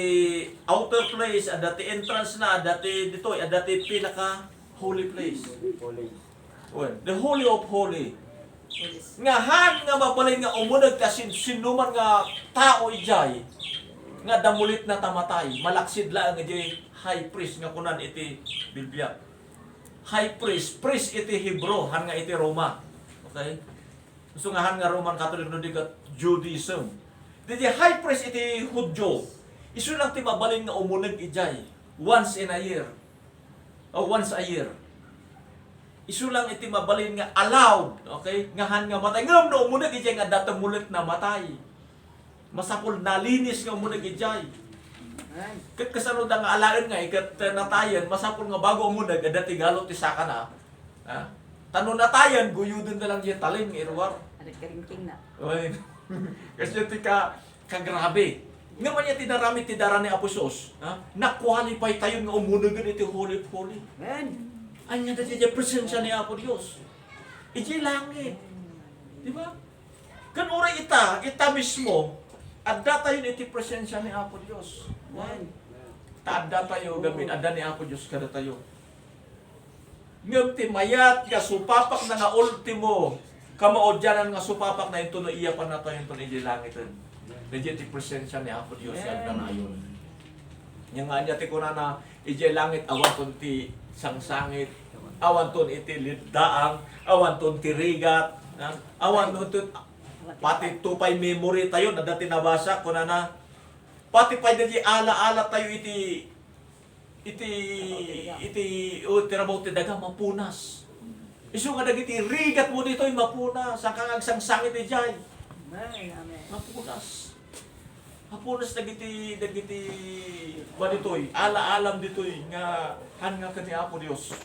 outer place, adati entrance na, adati dito, adati pinaka holy place. Well, the holy of holy. Nga han nga mabalay nga umunag ta sinuman nga tao ijay nga damulit na tamatay, malaksid lang nga high priest nga kunan iti Biblia. High priest, priest iti Hebrew, han nga iti Roma. Okay? So nga han nga Roman Catholic no digat Judaism. Didi high priest iti Hudyo. Isu lang ti mabalin nga umunag ijay once in a year. O once a year. Isu lang iti mabalin nga allowed, okay? Nga han nga matay. Ngam no umunag ijay nga datamulit na matay. Masapol nalinis nga umunag ijay. Kat kasanod nga alaen nga ikat natayan, masapol nga bago umunag dati galot ti saka na. Ha? Tano natayan guyudon na lang diyan talin nga irwar. Alit karingking na. Oy. Kasi ti kagrabe. Nga man niya tinarami ti dara ni Aposos, ha? Na-qualify tayo nga umunag iti holy holy. Anya dati diya presensya ni Apo Dios. Iti langit. Di ba? Kan oray ita mismo, adda tayo iti presensya ni Apo Dios. Taadda tayo gamin, adda ni Apo Dios kada tayo. Ngem ti mayat nga supapak na nga ultimo, kamaodyanan nga supapak na ito no iya pa na tayo ito ni langitin. Medyo ti presensya ni Apo Dios adda na yun. Yang nga niya ti kunana, iti langit awan kunti sangsangit, awan ton iti liddaang, awan ton tirigat, awan ton pati tupay memory tayo na dati nabasa ko na pati pa di ala-ala tayo iti tirabaw ti daga mapunas. Isu nga dagiti rigat mo dito mapunas, ang kangagsangsangit ijay. Mapunas. Hapunas dagiti ba ditoy, ala-alam ditoy nga han nga kani Apo Dios.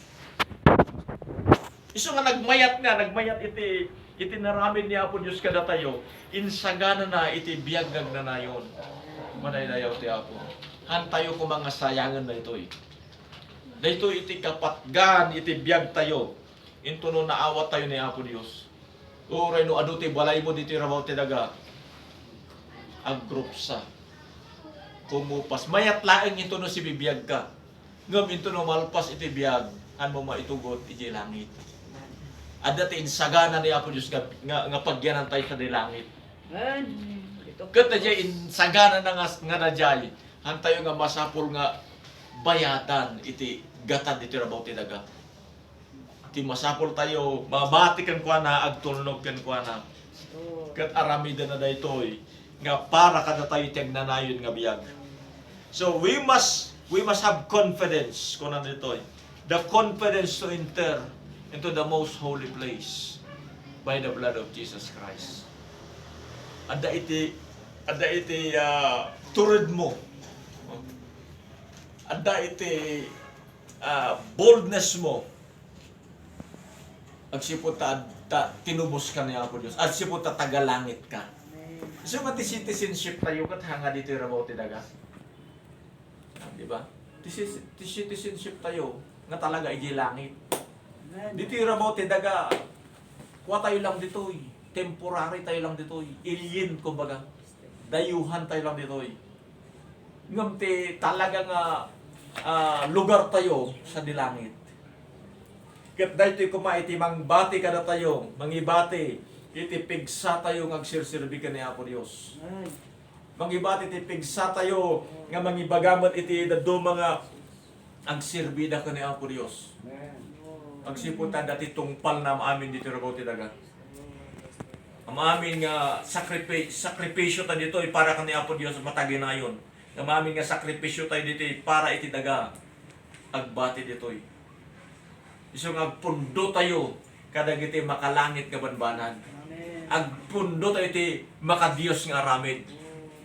Isu nga nagmayat iti naramin ni Apo Dios kada tayo, insagana na iti biagag na nayon. Manaydayaw ti Apo. Han tayo ko mga sayangan na itoy. Dito iti kapatgan iti biag tayo. Into no naawat tayo ni Apo Dios. Uray no adu ti balay mo diti rabaw ti daga. Agrupsa. Kumupas. Mayat laeng ito no si bibiyag ka. Ngam ito no malpas iti biyag. Han mo maitugot iti langit. Ada ti insagana ni Apo Dios nga pagyanan tayo sa langit. Ket dayay insagana na nga dayay. Han tayo nga masapul nga bayatan iti gatad iti rabaw ti daga. Ti masapul tayo mabatikan kwa na agtulnog ken kwa na. Ket aramida na daytoy nga para kada tayo tiagnanayon nga biyag. So we must have confidence kuno ditoy. The confidence to enter into the most holy place by the blood of Jesus Christ. Ada iti turid mo. Ada iti boldness mo. Agsipot ta tinubos ka ni Apo Dios. Agsipot ta tagalangit ka. So mati citizenship tayo kat hanga dito rabaw ti daga. Di ba? Ti citizenship tayo nga talaga igi langit. Dito rabaw ti daga. Kuha tayo lang ditoy. Temporary tayo lang ditoy. Alien kumbaga. Dayuhan tayo lang ditoy. Ngam ti talaga nga lugar tayo sa dilangit. Ket daytoy kumaiti mangbati kada tayo, mangibati iti pigsa tayo nga agsirsirbi ka ni Apo Dios. Mangibati iti pigsa tayo nga mangibagamot iti dadto mga agsirbida ka ni Apo Dios. Agsiputan dati tungpal na amin dito rabaw ti daga. Ang amin nga sakripisyo tayo dito para kani Apo Dios mataginayon. Ang amin nga sakripisyo tayo dito para iti daga agbati dito. Isong agpundo tayo kadag iti makalangit nga banbanan. Amen. Agpundo tayo iti makadiyos nga aramid.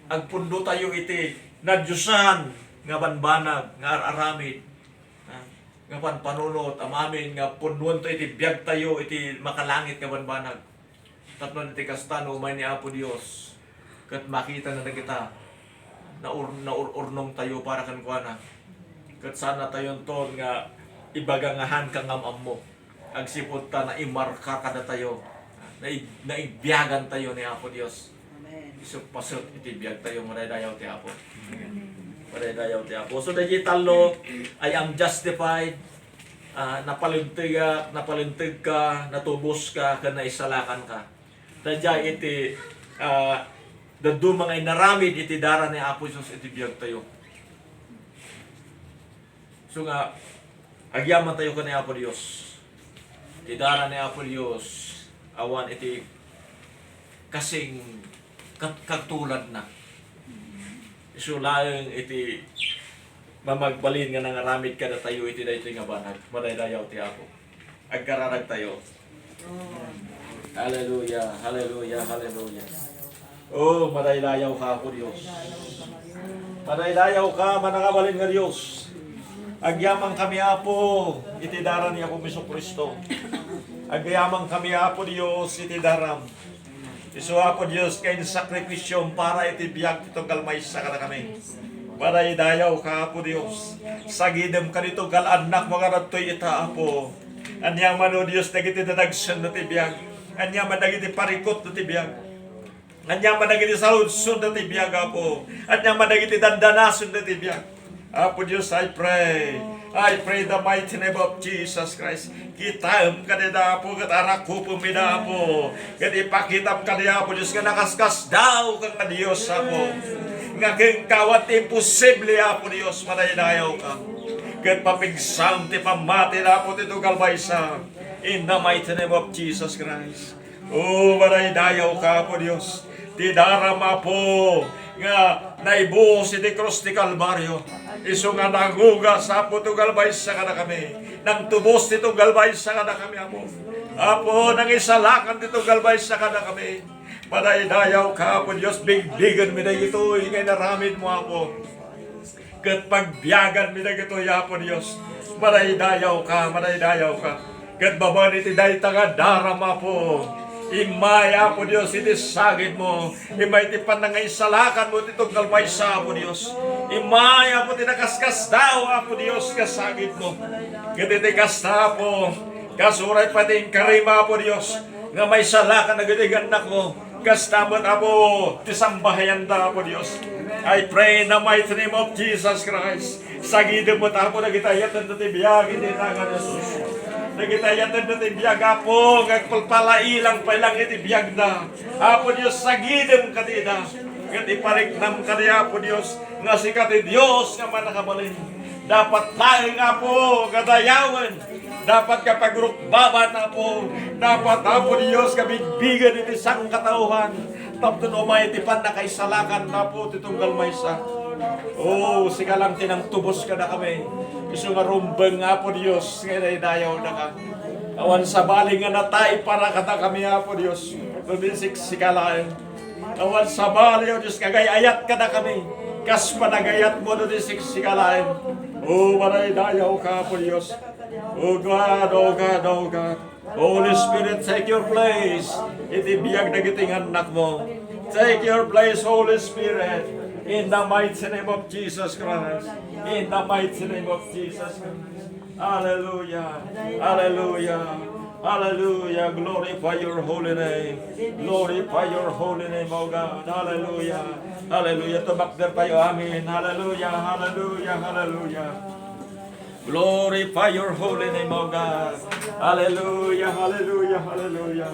Agpundo tayo iti nadyusan nga banbanag nga aramid. Nga panunot ang amin nga punuan tayo iti biyag tayo iti makalangit nga banbanag. Tatlo iti kastano umay ni Apo Dios. Kat makita na kita na urnong tayo para kan kuana. Kat sana tayo ton nga ibagangahan kang amam mo. Agsipot ta na imarka kada tayo. Na ibiyagan tayo ni Apo Dios. Amen. Isok pasot iti biyag tayo maraydayaw ti Apo. Maraydayaw ti Apo. So digital law I am justified. Napalintig ka, natubos ka, naisalakan ka. Dadya iti dadu mga inaramid iti dara ni Apo Dios iti biyag tayo. So nga agyaman tayo ka ni Apo Dios. Iti dara ni Apo Dios awan iti kasing katulad na. So laeng iti mamagbalin nga nangaramid ka na tayo iti daytoy nga banag. Madaydayaw ti Apo. Agkararag tayo. Hallelujah, hallelujah, hallelujah. Oh, madaydayaw ka Apo Dios. Madaydayaw ka, manakabalin nga Dios. Agyamang kami Apo, iti dara ni Apo Kristo. Agyamang kami Apo Dios, iti daram. Isu Apo Dios kain sakripisyon para iti biyak ito galmaysa ka na kami. Madaydayaw ka Apo Dios. Sagidem ka dito gal anak mga radtoy ita Apo. Anyang mano Dios dagiti dadagsan na tibiyag. Anyang madagiti parikot na tibiyag. Anyang madagiti saludsun na tibiyag Apo. Anyang madagiti dandanasun na tibiyag. Apo Dios, I pray the mighty name of Jesus Christ. Kitam ka nila Apo, kat arak ko pumida Apo. Kat ipakitam ka nila Apo Dios, nga nakaskas daw ka nga Dios Apo. Nga keng kawat imposible Apo Dios, madaydayaw ka. Kat papigsam ti pamati na Apo tito kalbaysa. In the mighty name of Jesus Christ. Oh, madaydayaw ka Apo Dios. Ti daram Apo nga naibuhos iti cross ti Kalbaryo. Isu nga nangugas Apo to galbaysa ka na kami. Nang tubos tito galbaysa ka na kami Apo. Apo, nang isalakan tito galbaysa ka na kami. Madaydayaw ka Apo Dios, bigbigan mi na ito, ingay naramid mo Apo. Kat pagbiyagan mi na ito Apo Dios. Madaydayaw ka, madaydayaw ka. Kat baban iti dahi taga daram Apo. Imay Apo Dios, iti sagid mo. Imay iti panangay salakan mo itong galmaysa Apo Dios. Imay Apo tinakaskas daw Apo Dios kasagid mo. Kat iti kasta Apo. Kasuray pati yung karima Apo Dios. Nga may salakan na gadigan na ko. Kastamot Apo, tisambahayan da Apo Dios. I pray in the mighty name of Jesus Christ. Sagidin mo Apo na gitayatan na tibiyag, hindi na nga Jesus. Nagitayatan na tibiyag Apo, ngagpalpalailang pailang itibiyag na. Apo Dios, sagidin ka tida. Kat ipariknam ka niya Apo Dios, nga si kati Dios nga manakabalin. Dapat tayo Apo, kadayawan. Dapat kapag rukbaban Apo. Dapat Apo Dios, kabigbigan iti sang katauhan. Tapos umay iti pan na kaisalakan Apo, titong galmaysa. Oh, sika lang tinang tubos ka na kami. Isu nga rumbeng Apo Dios, nga dayaw na ka. Awan sa baling nga natay para kata kami Apo Dios. Luminsik sika lang. Awan sa baling o Dios, kagayayat ka na kami. Kas panagayat mo na sika lang. Oh, maray dayaw ka Apo Dios. Oh God, oh God, oh God. Holy Spirit, take your place. Itibiyag na giting anak mo. Take your place, Holy Spirit. In the mighty name of Jesus Christ. In the mighty name of Jesus Christ. Hallelujah. Hallelujah. Hallelujah. Glorify your holy name. Glorify your holy name, O God. Hallelujah. Hallelujah. Tumakder tayo. Amen. Hallelujah. Hallelujah. Hallelujah. Glorify your holy name, O God. Hallelujah, hallelujah, hallelujah.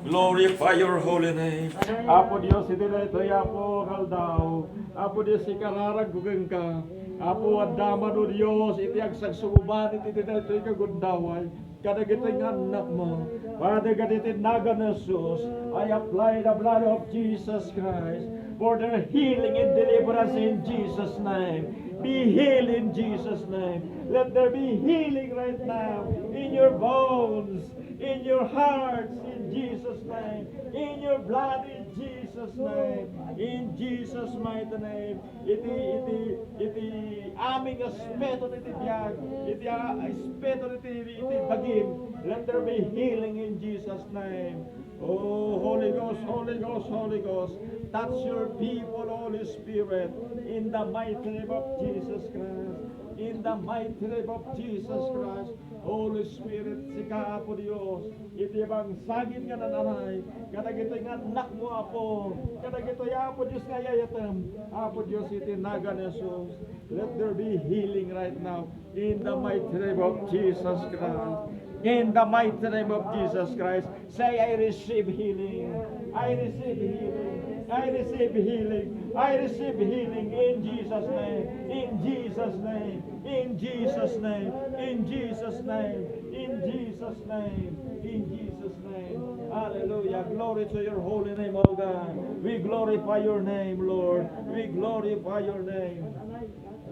Glorify your holy name. Apo Dios, iti na ito, Apo kaldaw. Apo Dios, ikararag gugeng ka. Apo adama do Dios, iti agsagsuban, iti na ito ikagundaway. kadagito'y anak mo. Father God, itinaga na Jesus, I apply the blood of Jesus Christ for their healing and deliverance in Jesus' name. Be healed in Jesus' name. Let there be healing right now in your bones, in your hearts, in Jesus' name, in your blood, in Jesus' name, in Jesus' mighty name. Iti aming aspeto niti biyag, iti aspeto iti bagim. Let there be healing in Jesus' name. Oh, Holy Ghost, Holy Ghost, Holy Ghost, touch your people, Holy Spirit, in the mighty name of Jesus Christ. In the mighty name of Jesus Christ, Holy Spirit, sika po Diyos, iti bang sagin nga nananay, kadagito nga anak mo apo, kadagito ya po Diyos nga yayatam, apo Diyos iti naga ni Jesus. Let there be healing right now, in the mighty name of Jesus Christ. In the mighty name of Jesus Christ, say, I receive healing. I receive healing. I receive healing. I receive healing in Jesus' name. In Jesus' name. In Jesus' name. In Jesus' name. In Jesus' name. In Jesus' name. Hallelujah. Glory to your holy name, O God. We glorify your name, Lord. We glorify your name.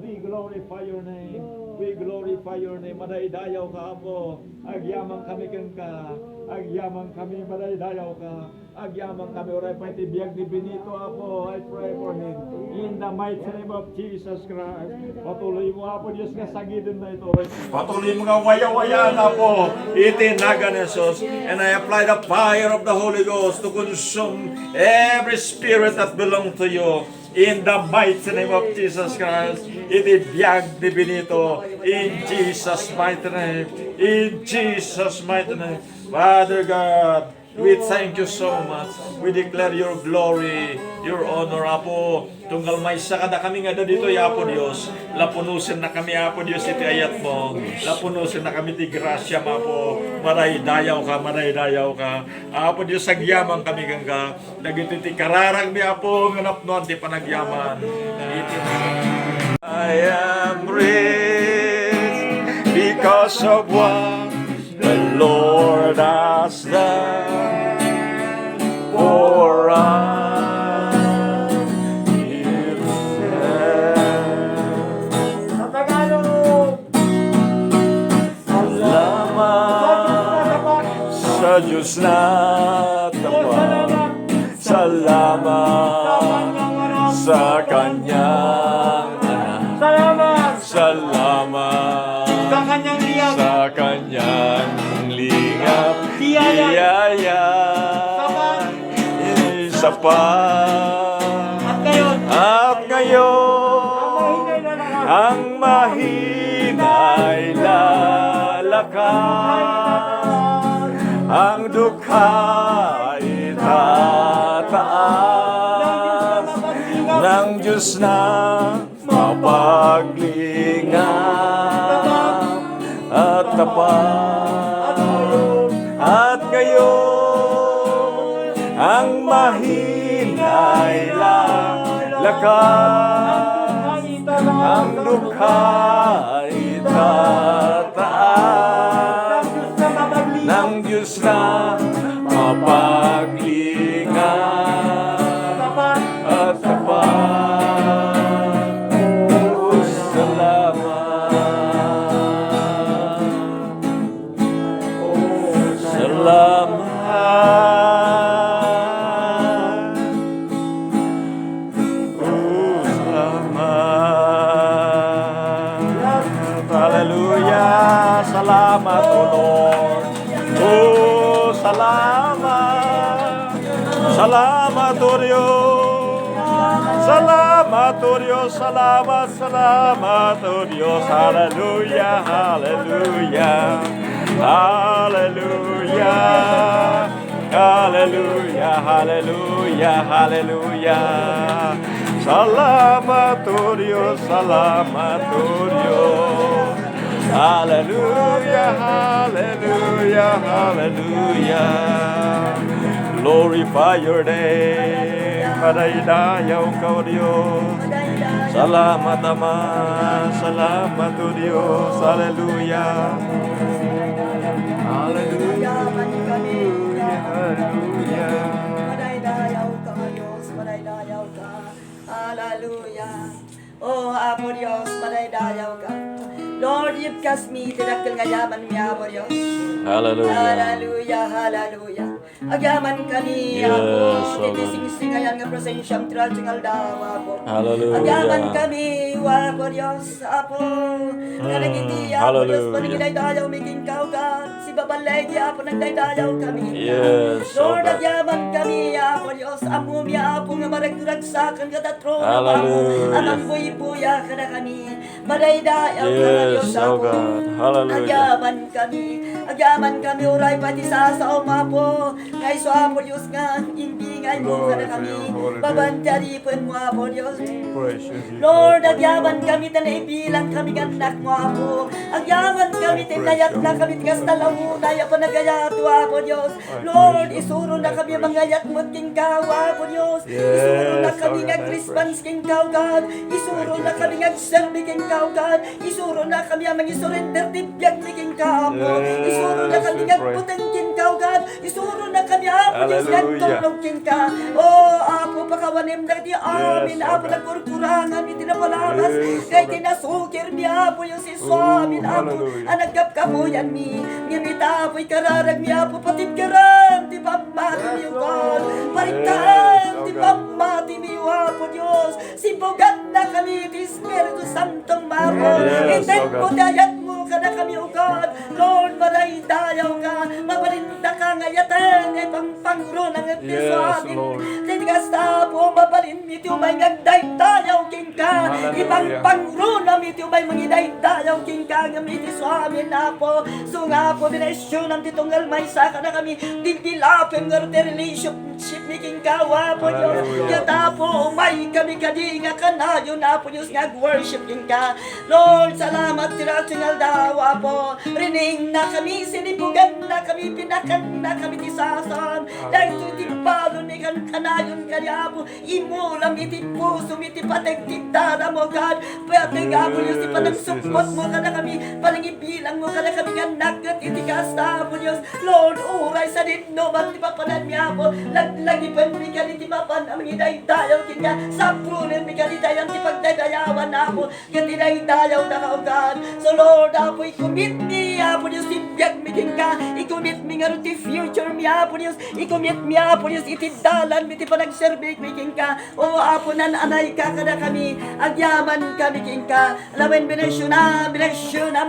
We glorify your name. We glorify your name. Madaydayaw ka, Apo. Agyamang kami kang ka. Agyamang kami, madaydayaw ka. Agyamang kami. Oray pa itibiyag ni Benito, Apo. I pray for him. In the mighty name of Jesus Christ. Patuloy mo, Apo, Diyos nga sagidin na ito. Patuloy mo nga waya-wayaan, Apo. Itinaga ni Jesus. And I apply the fire of the Holy Ghost to consume every spirit that belongs to you. In the mighty name of Jesus Christ, itibiyag ni Benito, in Jesus' mighty name, in Jesus' mighty name. Father God, we thank you so much. We declare your glory, your honor, Apo. Tunggal may sakada kami nga dito, Apo Diyos. Lapunusin na kami, Apo Diyos, iti ayat mo. Lapunusin na kami, ti grasya, Apo. Maraydayaw ka, maraydayaw ka. Apo Diyos, sagyamang kami kang ka. Dagiti ti kararang mi, Apo, nganap noon, ti panagyaman. I am rich because of what the Lord has done for us. Sa Diyos na tapat, salamat sa Kanyang anak, salamat sa Kanyang lingap, biyaya, sapat, at ngayon, ang mahina'y lalakas, ang dukha'y tataas, ng Diyos na mapaglingap at tapat. At ngayon, ang mahina'y lalakas, ang dukha'y tataas, ng Diyos na mapaglingan at tapat. Oh, salamat. Oh, salamat. Oh, salamat. Hallelujah. Salamat, O Lord. Oh, salamat. Salamat, O Diyos. Salamat, O Diyos. Salamat, salamat, O Diyos. Hallelujah, hallelujah. Hallelujah. Hallelujah, hallelujah, hallelujah. Salamat, O Diyos. Salamat, O Diyos. Hallelujah, hallelujah, hallelujah. Glorify your name. Madaydayaw ka, O Diyos. Salamat, Ama. Salamat, O Diyos. Hallelujah. Yaman kami, Hallelujah. madaydayaw ka, Diyos, madaydayaw ka. Hallelujah. Oh, Apo Diyos, madaydayaw ka. Lord, you've cast me, tinakil nga yaman mi, Apo Diyos. Hallelujah. Hallelujah, hallelujah. Agyaman kami, Yes, Apo, Lord. titising ngayon nga presensyang tralsingal daw, Apo. Hallelujah. Agyaman kami, Apo Diyos, Apo. Kanagiti, Apo Diyos, Hallelujah. panagidaydayaw, miking kaugan. Si Babalegi, Apo, nagdaydayaw kami. Yes, Lord, oh God. agyaman kami, Apo Diyos, Apo mi, Apo, nga maragduragsakan ka tatrono, Apo. Hallelujah. Amang buhay-buya ka na kami. Madaydayaw ka na, Yes, Diyos, oh Apo. God. Hallelujah. Agyaman kami, uray pati sa umapo. Ngay so, Apo Diyos nga, imbingay mo ka na kami. Babantaripon mo, Apo Diyos. Lord, agyaman kami, tanaibilang kami anak mo, Apo. Agyaman kami, tinayat na kami, tigas talawunay, Apo, nagayato, Apo Diyos. Lord, isuro na kami, mangayat mo, king kaw, Apo Diyos. Isuro na kami, nga Christmas, king kaw, God. Isuro na kami, nga serbi, king kaw, God. Isuro na kami, ang mga surrender, tibiyag, king kaw, Apo. Isuro na kami, nga putang, king kaw, God. Isuro na kami, Apo Diyos, nga Hallelujah. tulog, king ka. Oh, Apo, pakawanim na di amin, Yes, Apo, oh God. nagkurkurangan, mi tinapalamas. Yes, Kay oh God. tinasukir mi, Apo, yung si Swami, Apo. hallelujah. Anagkap ka mo yan, mi. Ngimita, Apo'y kararag mi, Apo, patip karam, di ba mati mi, yung God. Paritaan, Yes, di oh ba God. mati mi, yung Apo, Diyos. Sibugan na kami, di Espiritu Santong Maro. Yes, Intek oh God. mo, dayat mo ka na kami, O God. Lord, maray dayaw ka, maparinda ka ngayatan, ay pangpangro ng Yes, Swami. Lord. Tinigas na po, mabalin mi, umay ngagday dayaw, king ka. Hallelujah. Ibang pangro na mi, umay mangiday dayaw, king ka, ngamit Swami na po. So nga po, dinesyo ng titunggal may saka na kami, dipilapin ng relationship ni king kawa po, Diyos. Hallelujah. Yata po, umay kami kadi nga kanayo na po, Diyos, nga worship king ka. Lord, salamat, tiratingal dawa po. Rining na kami, sinibugan na kami, pinakan na kami tisasan. Dahil ito itipalo ni kan kanayon kanya po. Imulam iti puso, iti patag titara mo, God. Pwede nga po, Diyos, ipanagsupport mo ka na kami. Panangibilang mo ka na kami nga nagat, iti kasta po, Diyos. Lord, uray sa ditno, ba't di pa panan niya po. Laglagipan mi ka, iti mapan, ang idaydayaw kanya. Sapunin mi ka, itayan, ti pagdadayawan na po. Gantinaydayaw na ka, O God. So Lord, apo, i-commit mi, apo, Diyos, tibiyag mi king ka. I-commit mi nga rin ti future mi, apo, Diyos. I-commit mi, apo, Diyos, iti dalan mi, ti panagserbik mi king ka. O apo, nananay ka ka na kami. Agyaman kami king ka. Alamin, binasyon,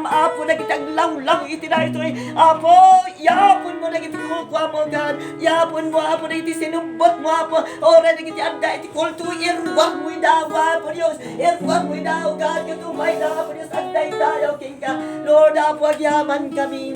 apo, nagitaglaw-law, iti na ito, apo, yapon mo, nagitikukwa mo, God. Yapon mo, apo, nagiti sinumbot mo, apo. Ora, nagiti anda, iti kulto, irwag mo daw, apo, Diyos. Irwag mo daw, God, katumay daw, apo, Diyos, agday dayaw, king ka. Lord, apo, agyaman kami.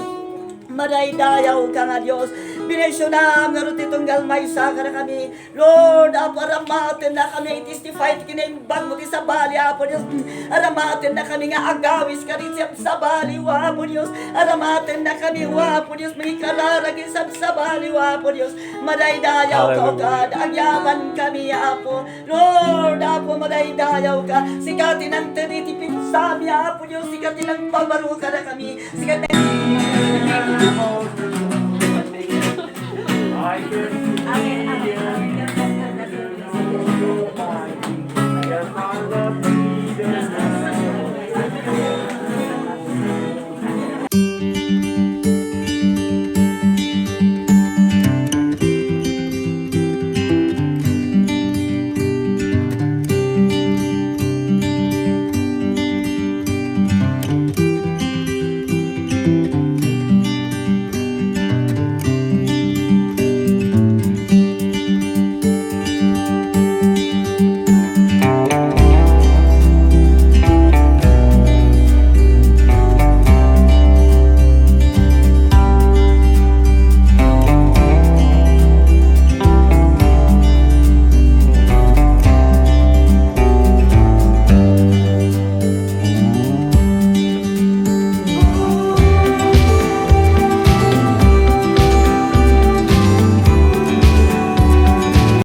Madaydayaw ka nga, Diyos. Binesyonam nga rin titunggal may saka na kami. Lord, apo, aramatin na kami. Testify kinaimbang mo sa bali, apo, Diyos. Aramatin na kami nga agawis ka rin sa bali, apo, Diyos. Aramatin na kami, apo, Diyos. May kararagin sa bali, apo, Diyos. Madaydayaw ka, O God. Agyaman kami, apo. Lord, apo, madaydayaw ka. Sikatin ang tinitipid sa amin, apo, Diyos. Sikatin ang pabaro ka na kami. Sikatin